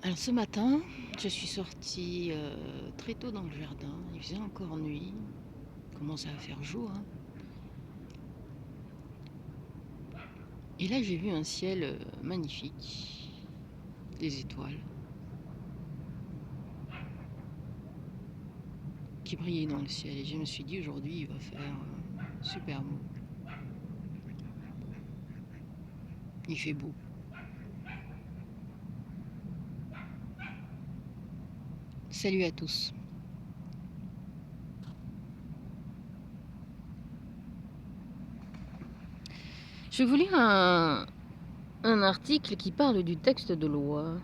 Alors ce matin, je suis sortie très tôt dans le jardin. Il faisait encore nuit. Il commençait à faire jour, hein. Et là, j'ai vu un ciel magnifique, des étoiles qui brillaient dans le ciel. Et je me suis dit, aujourd'hui, il va faire super beau. Il fait beau. Salut à tous. Je vais vous lire un article qui parle du texte de loi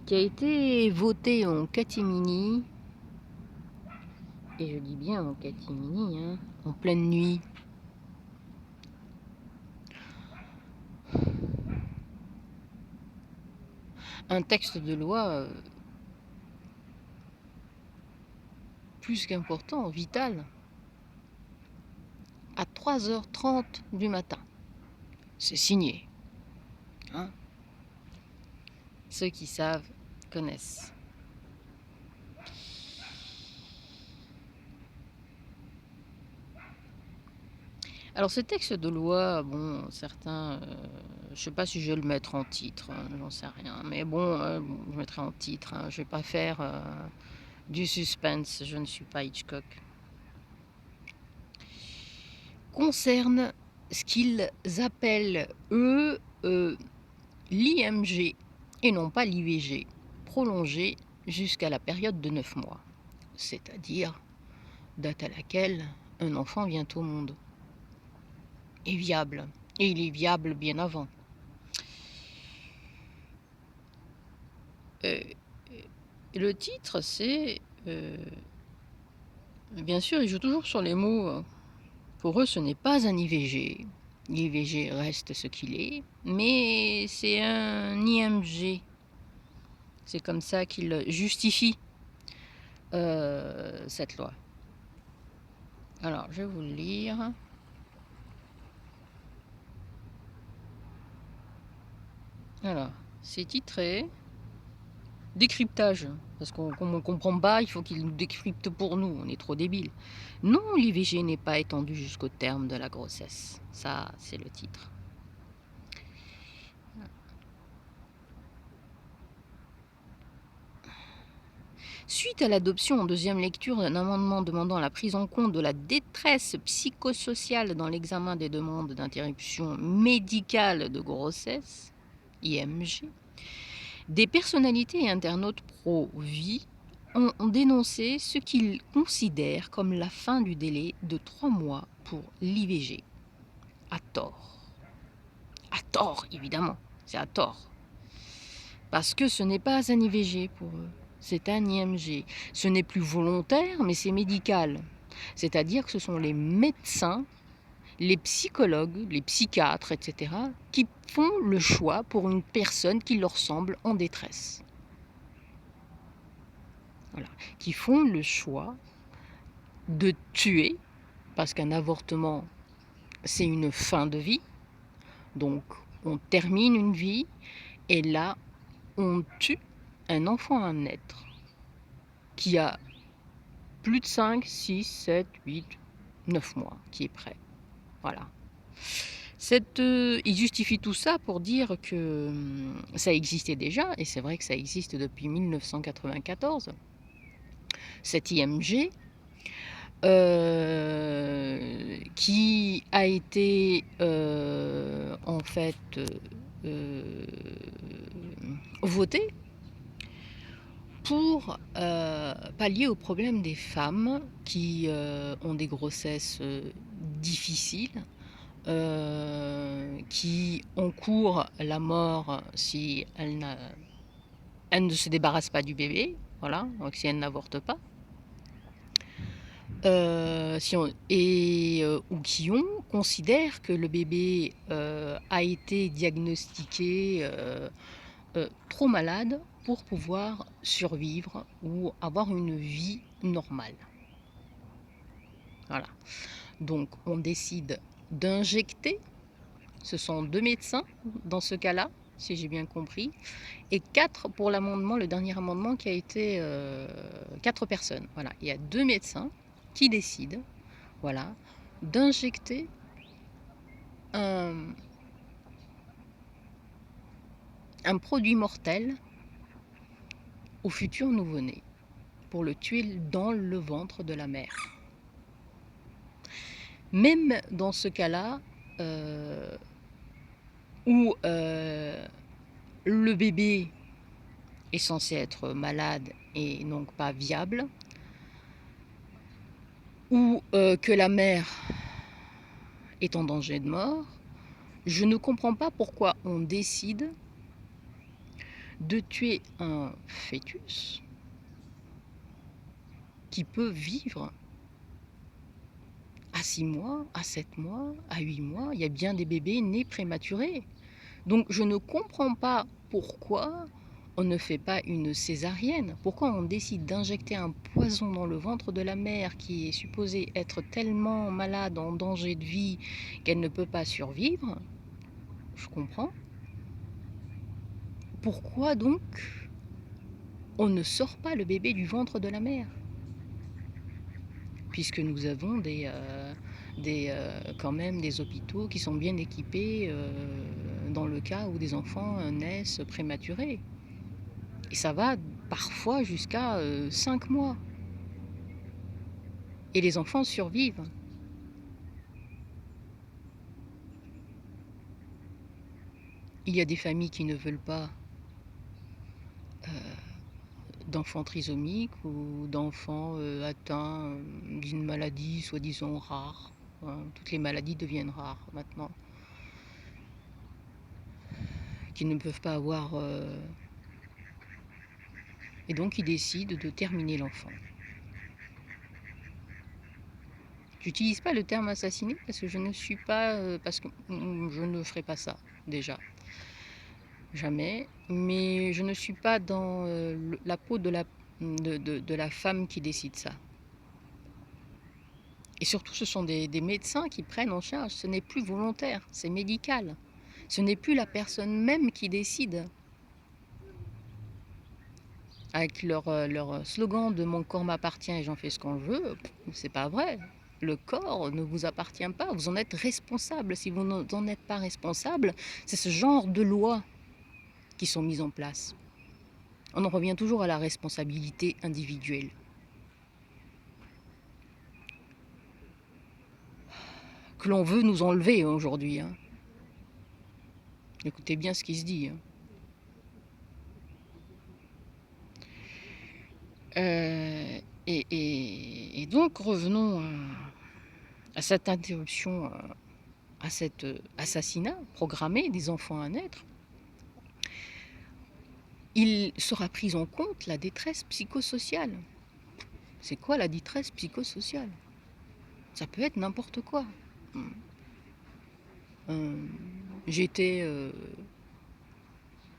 qui a été voté en catimini, et je dis bien en catimini, hein, en pleine nuit. Un texte de loi plus qu'important, vital, à 3h30 du matin. C'est signé, hein. Ceux qui savent connaissent. Alors ce texte de loi, bon, certains, je sais pas si je vais le mettre en titre, hein, j'en sais rien, mais bon, je mettrai en titre, hein, je vais pas faire du suspense, je ne suis pas Hitchcock. Concerne ce qu'ils appellent, eux, l'IMG et non pas l'IVG, prolongé jusqu'à la période de 9 mois, c'est-à-dire date à laquelle un enfant vient au monde, est viable. Et il est viable bien avant. Le titre, c'est... bien sûr, il joue toujours sur les mots. Pour eux, ce n'est pas un IVG. L'IVG reste ce qu'il est, mais c'est un IMG. C'est comme ça qu'ils justifient cette loi. Alors, je vais vous le lire. Alors, c'est titré décryptage, parce qu'on ne comprend pas, il faut qu'il nous décrypte pour nous, on est trop débiles. Non, l'IVG n'est pas étendu jusqu'au terme de la grossesse. Ça, c'est le titre. Suite à l'adoption en deuxième lecture d'un amendement demandant la prise en compte de la détresse psychosociale dans l'examen des demandes d'interruption médicale de grossesse, IMG, des personnalités et internautes pro-vie ont dénoncé ce qu'ils considèrent comme la fin du délai de 3 mois pour l'IVG. À tort. À tort, évidemment. C'est à tort. Parce que ce n'est pas un IVG pour eux. C'est un IMG. Ce n'est plus volontaire, mais c'est médical. C'est-à-dire que ce sont les médecins, les psychologues, les psychiatres, etc., qui font le choix pour une personne qui leur semble en détresse. Voilà. Qui font le choix de tuer, parce qu'un avortement, c'est une fin de vie. Donc, on termine une vie, et là, on tue un enfant à naître qui a plus de 5, 6, 7, 8, 9 mois, qui est prêt. Voilà. Il justifie tout ça pour dire que ça existait déjà, et c'est vrai que ça existe depuis 1994, cet IMG, qui a été en fait voté pour pallier au problème des femmes qui ont des grossesses difficiles, qui encourent la mort si elles ne se débarrassent pas du bébé, voilà, donc si elles n'avortent pas. Ou qui considèrent que le bébé a été diagnostiqué trop malade pour pouvoir survivre ou avoir une vie normale. Voilà. Donc on décide d'injecter, ce sont 2 médecins dans ce cas-là, si j'ai bien compris, et 4 pour l'amendement, le dernier amendement qui a été 4 personnes. Voilà, il y a 2 médecins qui décident, voilà, d'injecter un, un produit mortel au futur nouveau-né pour le tuer dans le ventre de la mère. Même dans ce cas-là, où le bébé est censé être malade et donc pas viable, ou que la mère est en danger de mort, je ne comprends pas pourquoi on décide de tuer un fœtus qui peut vivre à 6 mois, à 7 mois, à 8 mois. Il y a bien des bébés nés prématurés. Donc je ne comprends pas pourquoi on ne fait pas une césarienne. Pourquoi on décide d'injecter un poison dans le ventre de la mère qui est supposée être tellement malade, en danger de vie, qu'elle ne peut pas survivre. Je comprends. Pourquoi donc on ne sort pas le bébé du ventre de la mère? Puisque nous avons quand même des hôpitaux qui sont bien équipés dans le cas où des enfants naissent prématurés. Et ça va parfois jusqu'à 5 mois. Et les enfants survivent. Il y a des familles qui ne veulent pas d'enfants trisomiques ou d'enfants atteints d'une maladie soi-disant rare. Hein. Toutes les maladies deviennent rares maintenant. Qui ne peuvent pas avoir... Et donc ils décident de terminer l'enfant. J'utilise pas le terme assassiner parce que je ne suis pas... parce que je ne ferai pas ça, déjà. Jamais. Mais je ne suis pas dans la peau de la femme qui décide ça. Et surtout, ce sont des médecins qui prennent en charge. Ce n'est plus volontaire, c'est médical. Ce n'est plus la personne même qui décide. Avec leur slogan de mon corps m'appartient et j'en fais ce qu'on veut, c'est pas vrai. Le corps ne vous appartient pas, vous en êtes responsable. Si vous n'en êtes pas responsable, c'est ce genre de lois qui sont mises en place. On en revient toujours à la responsabilité individuelle. Que l'on veut nous enlever aujourd'hui. Hein. Écoutez bien ce qui se dit. Hein. Et donc revenons à cette interruption, à cet assassinat programmé des enfants à naître. Il sera pris en compte la détresse psychosociale. C'est quoi la détresse psychosociale? Ça peut être n'importe quoi. J'étais...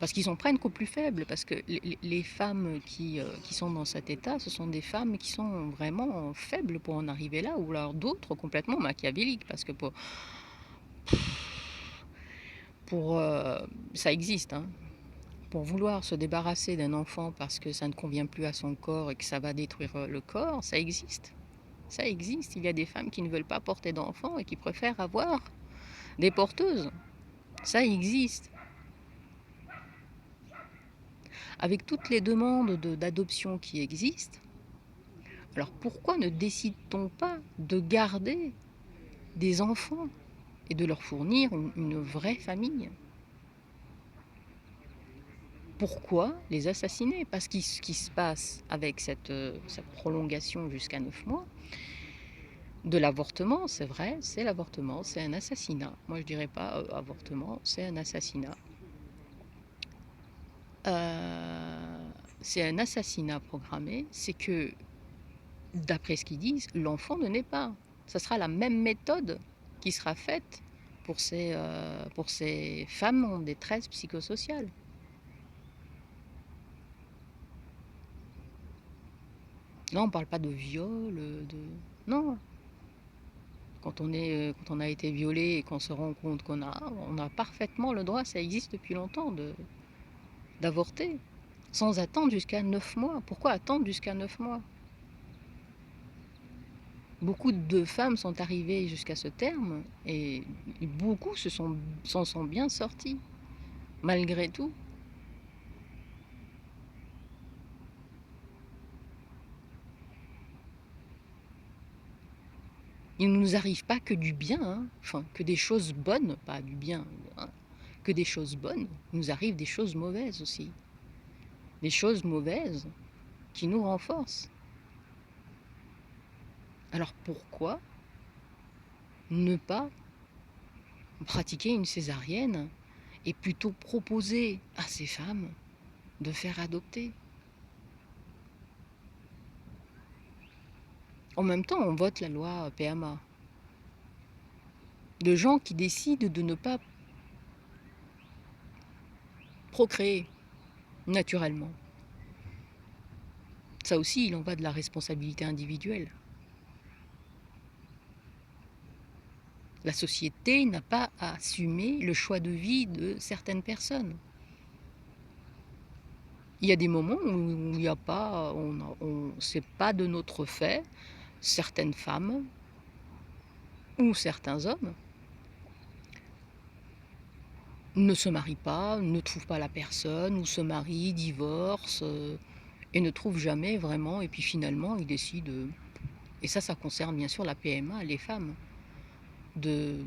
parce qu'ils en prennent qu'aux plus faibles, parce que les femmes qui sont dans cet état, ce sont des femmes qui sont vraiment faibles pour en arriver là, ou alors d'autres complètement machiavéliques, parce que ça existe, hein. Pour vouloir se débarrasser d'un enfant parce que ça ne convient plus à son corps et que ça va détruire le corps, ça existe. Ça existe. Il y a des femmes qui ne veulent pas porter d'enfants et qui préfèrent avoir des porteuses. Ça existe. Avec toutes les demandes d'adoption qui existent, alors pourquoi ne décide-t-on pas de garder des enfants et de leur fournir une vraie famille? Pourquoi les assassiner? Parce que ce qui se passe avec cette prolongation jusqu'à 9 mois, de l'avortement, c'est vrai, c'est l'avortement, c'est un assassinat. Moi, je dirais pas avortement, c'est un assassinat. C'est un assassinat programmé, c'est que, d'après ce qu'ils disent, l'enfant ne naît pas. Ça sera la même méthode qui sera faite pour ces femmes en détresse psychosociale. Là, on ne parle pas de viol, de... Non. Quand on a été violé et qu'on se rend compte on a parfaitement le droit, ça existe depuis longtemps, d'avorter, sans attendre jusqu'à 9 mois. Pourquoi attendre jusqu'à 9 mois? Beaucoup de femmes sont arrivées jusqu'à ce terme et beaucoup s'en sont bien sorties, malgré tout. Il ne nous arrive pas que du bien, hein. Enfin, que des choses bonnes, pas du bien, hein, que des choses bonnes. Il nous arrive des choses mauvaises aussi. Des choses mauvaises qui nous renforcent. Alors pourquoi ne pas pratiquer une césarienne et plutôt proposer à ces femmes de faire adopter? En même temps, on vote la loi PMA. De gens qui décident de ne pas procréer naturellement. Ça aussi, il en va de la responsabilité individuelle. La société n'a pas à assumer le choix de vie de certaines personnes. Il y a des moments où il n'y a pas, c'est pas de notre fait, certaines femmes ou certains hommes ne se marient pas, ne trouvent pas la personne, ou se marient, divorcent, et ne trouvent jamais vraiment, et puis finalement ils décident, et ça concerne bien sûr la PMA, les femmes, de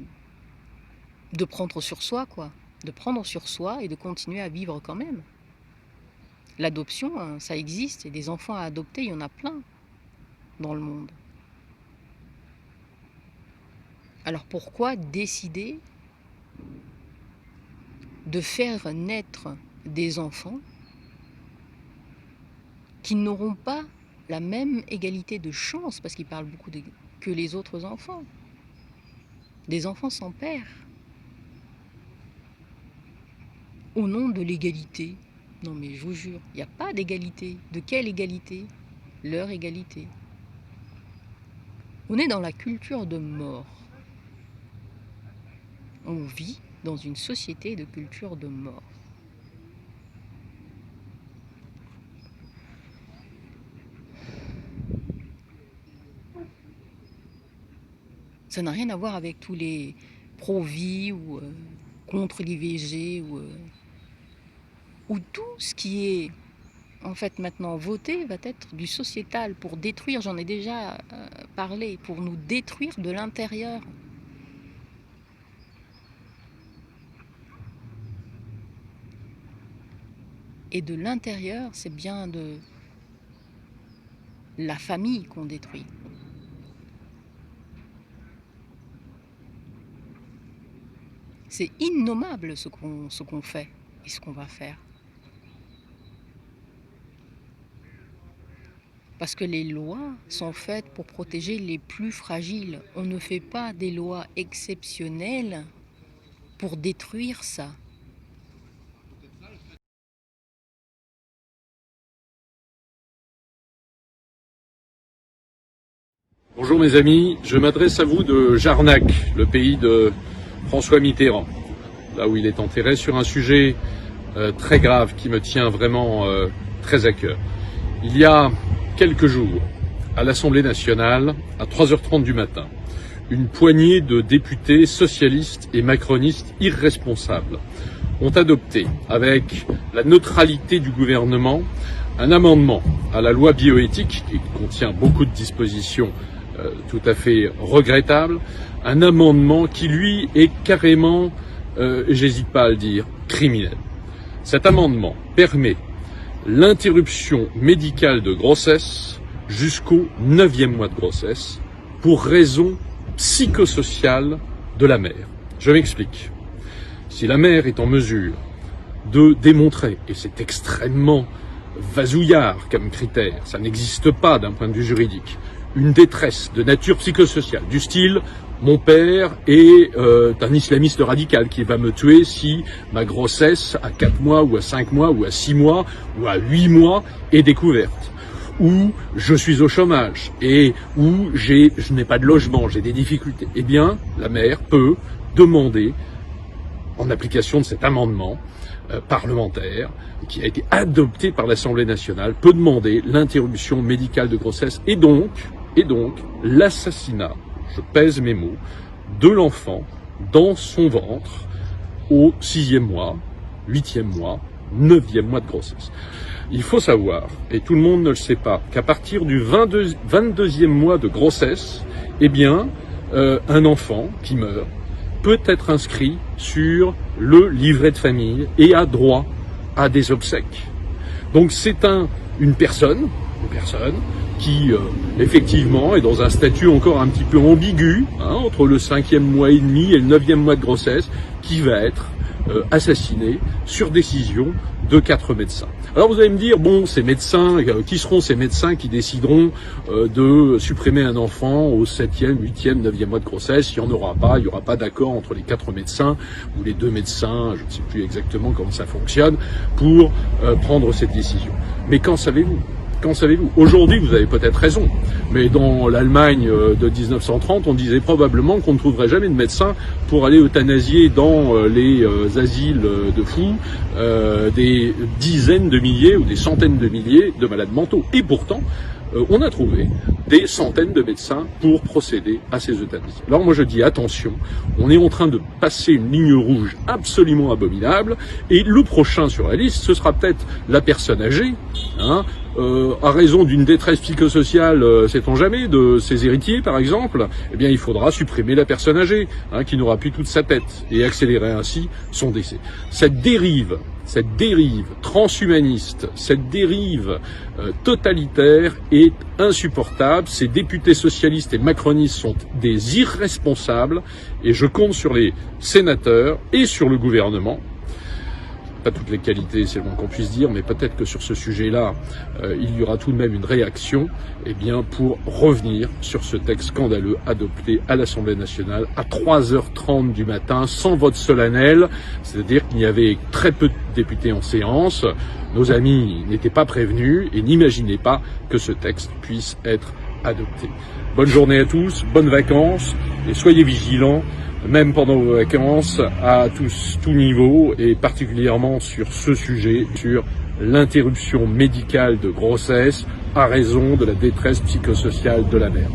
prendre sur soi, quoi, de prendre sur soi et de continuer à vivre quand même. L'adoption, hein, ça existe, et des enfants à adopter, il y en a plein dans le monde. Alors pourquoi décider de faire naître des enfants qui n'auront pas la même égalité de chance, parce qu'ils parlent beaucoup que les autres enfants, des enfants sans père, au nom de l'égalité? Non mais je vous jure, il n'y a pas d'égalité. De quelle égalité? Leur égalité. On est dans la culture de mort. On vit dans une société de culture de mort. Ça n'a rien à voir avec tous les pro-vie ou contre l'IVG ou tout ce qui est en fait maintenant voté va être du sociétal pour détruire, j'en ai déjà parlé, pour nous détruire de l'intérieur. Et de l'intérieur, c'est bien de la famille qu'on détruit. C'est innommable ce qu'on fait et ce qu'on va faire. Parce que les lois sont faites pour protéger les plus fragiles. On ne fait pas des lois exceptionnelles pour détruire ça. Bonjour mes amis, je m'adresse à vous de Jarnac, le pays de François Mitterrand, là où il est enterré, sur un sujet très grave qui me tient vraiment très à cœur. Il y a quelques jours, à l'Assemblée nationale, à 3h30 du matin, une poignée de députés socialistes et macronistes irresponsables ont adopté, avec la neutralité du gouvernement, un amendement à la loi bioéthique qui contient beaucoup de dispositions tout à fait regrettables, un amendement qui lui est carrément, j'hésite pas à le dire, criminel. Cet amendement permet l'interruption médicale de grossesse jusqu'au 9e mois de grossesse pour raison psychosociale de la mère. Je m'explique. Si la mère est en mesure de démontrer, et c'est extrêmement vasouillard comme critère, ça n'existe pas d'un point de vue juridique, une détresse de nature psychosociale, du style « mon père est un islamiste radical qui va me tuer si ma grossesse à 4 mois ou à 5 mois ou à 6 mois ou à 8 mois est découverte » où je suis au chômage et où je n'ai pas de logement, j'ai des difficultés, eh bien, la mère peut demander, en application de cet amendement parlementaire qui a été adopté par l'Assemblée nationale, peut demander l'interruption médicale de grossesse et donc l'assassinat, je pèse mes mots, de l'enfant dans son ventre au 6e mois, 8e mois, 9e mois de grossesse. Il faut savoir, et tout le monde ne le sait pas, qu'à partir du 22e mois de grossesse, eh bien, un enfant qui meurt peut être inscrit sur le livret de famille et a droit à des obsèques. Donc c'est une personne qui effectivement est dans un statut encore un petit peu ambigu, entre le 5e mois et demi et le 9e mois de grossesse, qui va être assassiné sur décision de 4 médecins. Alors vous allez me dire, bon, ces médecins, qui seront ces médecins qui décideront de supprimer un enfant au 7e, 8e, 9e mois de grossesse? Il n'y aura pas d'accord entre les 4 médecins ou les 2 médecins, je ne sais plus exactement comment ça fonctionne, pour prendre cette décision. Mais qu'en savez-vous? Qu'en savez-vous? Aujourd'hui, vous avez peut-être raison, mais dans l'Allemagne de 1930, on disait probablement qu'on ne trouverait jamais de médecin pour aller euthanasier dans les asiles de fous des dizaines de milliers ou des centaines de milliers de malades mentaux. Et pourtant, on a trouvé des centaines de médecins pour procéder à ces euthanasies. Alors moi je dis attention, on est en train de passer une ligne rouge absolument abominable, et le prochain sur la liste, ce sera peut-être la personne âgée, à raison d'une détresse psychosociale, sait-on jamais, de ses héritiers par exemple, eh bien il faudra supprimer la personne âgée, qui n'aura plus toute sa tête, et accélérer ainsi son décès. Cette dérive transhumaniste, cette dérive totalitaire est insupportable. Ces députés socialistes et macronistes sont des irresponsables, et je compte sur les sénateurs et sur le gouvernement. Pas toutes les qualités, c'est le moins qu'on puisse dire, mais peut-être que sur ce sujet-là, il y aura tout de même une réaction, pour revenir sur ce texte scandaleux adopté à l'Assemblée nationale à 3h30 du matin, sans vote solennel, c'est-à-dire qu'il y avait très peu de députés en séance. Nos amis n'étaient pas prévenus et n'imaginaient pas que ce texte puisse être adopté. Bonne journée à tous, bonnes vacances, et soyez vigilants, même pendant vos vacances, à tout niveau, et particulièrement sur ce sujet, sur l'interruption médicale de grossesse à raison de la détresse psychosociale de la mère.